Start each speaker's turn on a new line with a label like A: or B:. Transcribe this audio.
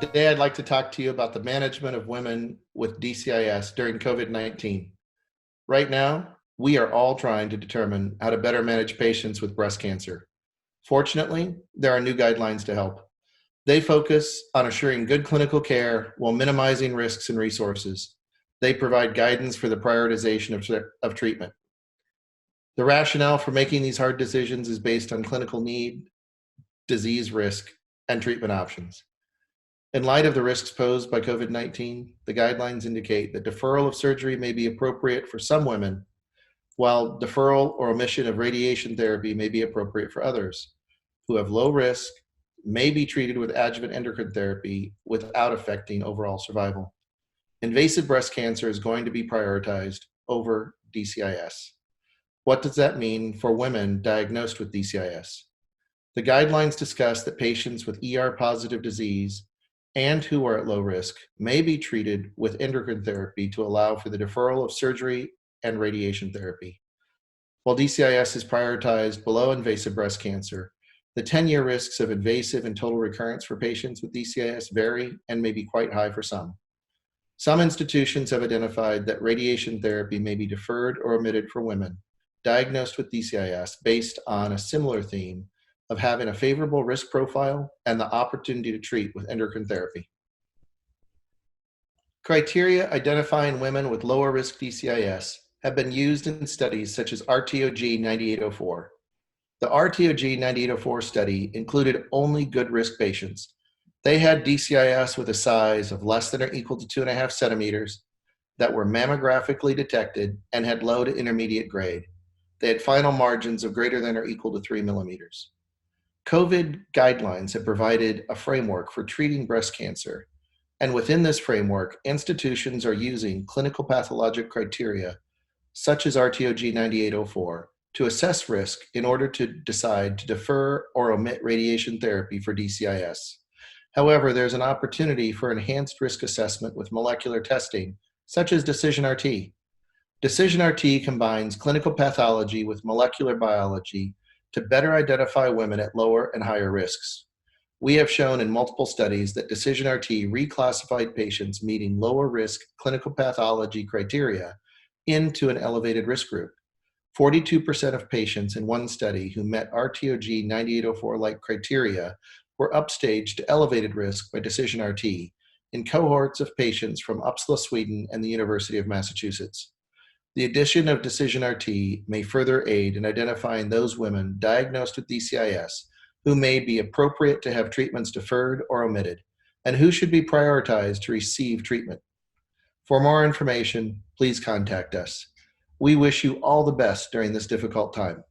A: Today, I'd like to talk to you about the management of women with DCIS during COVID-19. Right now, we are all trying to determine how to better manage patients with breast cancer. Fortunately, there are new guidelines to help. They focus on assuring good clinical care while minimizing risks and resources. They provide guidance for the prioritization of treatment. The rationale for making these hard decisions is based on clinical need, disease risk, and treatment options. In light of the risks posed by COVID-19, the guidelines indicate that deferral of surgery may be appropriate for some women, while deferral or omission of radiation therapy may be appropriate for others who have low risk, may be treated with adjuvant endocrine therapy without affecting overall survival. Invasive breast cancer is going to be prioritized over DCIS. What does that mean for women diagnosed with DCIS? The guidelines discuss that patients with ER-positive disease and who are at low risk may be treated with endocrine therapy to allow for the deferral of surgery and radiation therapy. While DCIS is prioritized below invasive breast cancer, the 10-year risks of invasive and total recurrence for patients with DCIS vary and may be quite high for some. Some institutions have identified that radiation therapy may be deferred or omitted for women diagnosed with DCIS based on a similar theme of having a favorable risk profile and the opportunity to treat with endocrine therapy. Criteria identifying women with lower risk DCIS have been used in studies such as RTOG 9804. The RTOG 9804 study included only good risk patients. They had DCIS with a size of less than or equal to 2.5 centimeters that were mammographically detected and had low to intermediate grade. They had final margins of greater than or equal to 3 millimeters. COVID guidelines have provided a framework for treating breast cancer, and within this framework, institutions are using clinical pathologic criteria, such as RTOG 9804, to assess risk in order to decide to defer or omit radiation therapy for DCIS. However, there's an opportunity for enhanced risk assessment with molecular testing, such as DecisionRT. DecisionRT combines clinical pathology with molecular biology to better identify women at lower and higher risks. We have shown in multiple studies that DecisionRT reclassified patients meeting lower risk clinical pathology criteria into an elevated risk group. 42% of patients in one study who met RTOG 9804-like criteria were upstaged to elevated risk by DecisionRT in cohorts of patients from Uppsala, Sweden, and the University of Massachusetts. The addition of DecisionRT may further aid in identifying those women diagnosed with DCIS who may be appropriate to have treatments deferred or omitted, and who should be prioritized to receive treatment. For more information, please contact us. We wish you all the best during this difficult time.